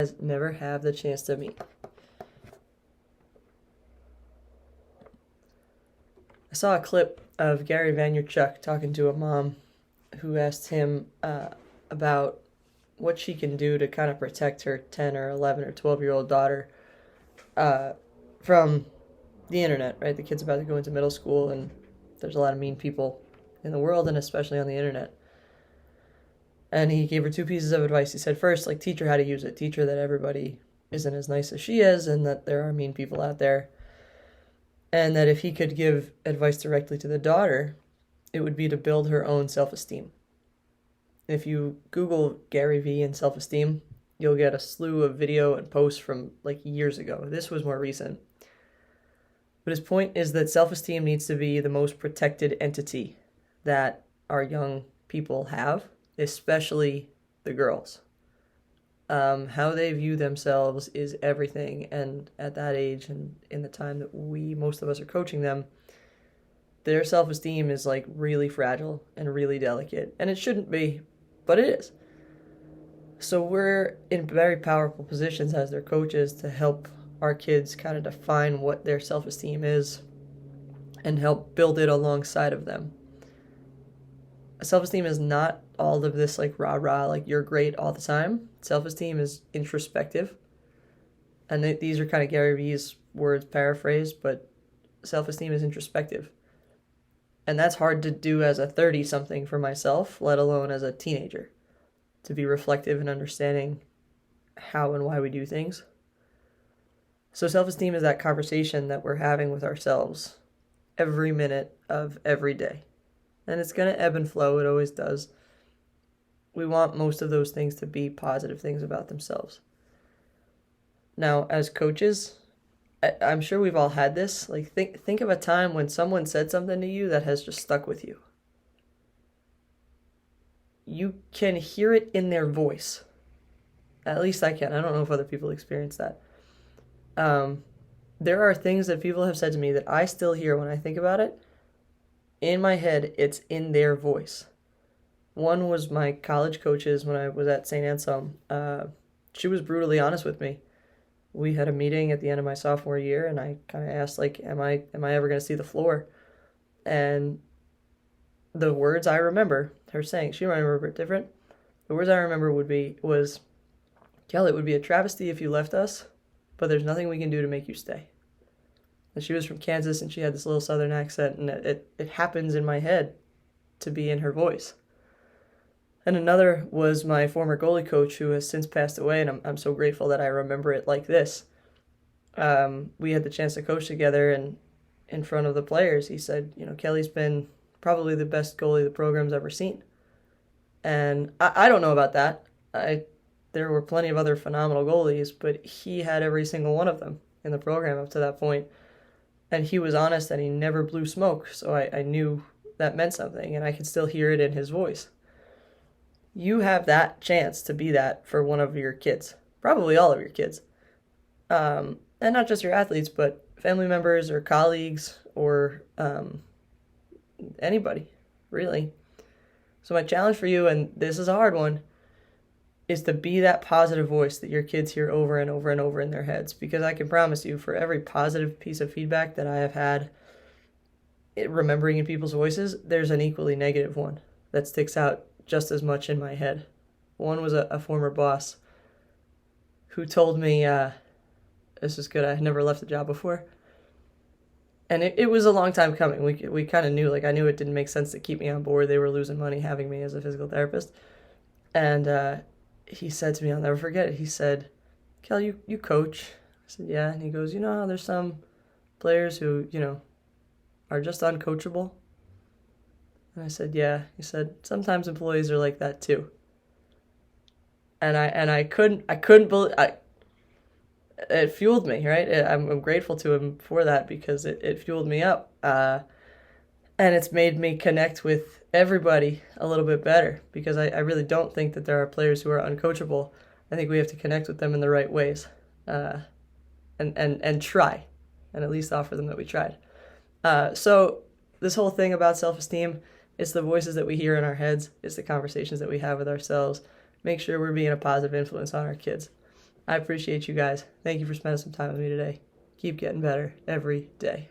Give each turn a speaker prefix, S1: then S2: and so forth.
S1: guys never have the chance to meet. I saw a clip of Gary Vanyerchuck talking to a mom who asked him about what she can do to kind of protect her 10 or 11 or 12-year-old daughter from the internet, right? The kid's about to go into middle school, and there's a lot of mean people in the world, and especially on the internet. And he gave her two pieces of advice. He said, first, like, teach her how to use it. Teach her that everybody isn't as nice as she is, and that there are mean people out there. And that if he could give advice directly to the daughter, it would be to build her own self-esteem. If you Google Gary V and self-esteem, you'll get a slew of video and posts from like years ago. This was more recent. But his point is that self-esteem needs to be the most protected entity that our young people have, especially the girls. How they view themselves is everything, and at that age and in the time that most of us are coaching them, their self-esteem is like really fragile and really delicate, and it shouldn't be, but it is. So we're in very powerful positions as their coaches to help our kids kind of define what their self-esteem is and help build it alongside of them. Self-esteem is not all of this like rah-rah, like you're great all the time. Self-esteem is introspective. And these are kind of Gary V's words paraphrased, but self-esteem is introspective. And that's hard to do as a 30-something for myself, let alone as a teenager. To be reflective and understanding how and why we do things. So self-esteem is that conversation that we're having with ourselves every minute of every day. And it's going to ebb and flow. It always does. We want most of those things to be positive things about themselves. Now, as coaches, I'm sure we've all had this. Like, think of a time when someone said something to you that has just stuck with you. You can hear it in their voice. At least I can. I don't know if other people experience that. There are things that people have said to me that I still hear when I think about it. In my head, it's in their voice. One was my college coaches when I was at St. Anselm. She was brutally honest with me. We had a meeting at the end of my sophomore year, and I kind of asked, like, am I ever going to see the floor? And the words I remember her saying, she might remember it different. The words I remember was, Kelly, it would be a travesty if you left us, but there's nothing we can do to make you stay. And she was from Kansas, and she had this little southern accent, and it happens in my head to be in her voice. And another was my former goalie coach, who has since passed away, and I'm so grateful that I remember it like this. We had the chance to coach together, and in front of the players, he said, Kelly's been probably the best goalie the program's ever seen. And I don't know about that. There were plenty of other phenomenal goalies, but he had every single one of them in the program up to that point. And he was honest, and he never blew smoke, so I knew that meant something, and I could still hear it in his voice. You have that chance to be that for one of your kids, probably all of your kids. And not just your athletes, but family members or colleagues or anybody, really. So my challenge for you, and this is a hard one, is to be that positive voice that your kids hear over and over and over in their heads. Because I can promise you, for every positive piece of feedback that I have had remembering in people's voices, there's an equally negative one that sticks out just as much in my head. One was a former boss who told me, this is good, I had never left the job before. And it was a long time coming. We kind of knew, I knew it didn't make sense to keep me on board. They were losing money having me as a physical therapist. And he said to me, I'll never forget it, he said, Kel, you coach? I said, yeah. And he goes, there's some players who, are just uncoachable. And I said, yeah. He said, sometimes employees are like that too. And I couldn't believe, it fueled me, right? I'm grateful to him for that, because it fueled me up. And it's made me connect with everybody a little bit better, because I really don't think that there are players who are uncoachable. I think we have to connect with them in the right ways, and try, and at least offer them that we tried. So this whole thing about self-esteem, it's the voices that we hear in our heads, it's the conversations that we have with ourselves. Make sure we're being a positive influence on our kids. I appreciate you guys. Thank you for spending some time with me today. Keep getting better every day.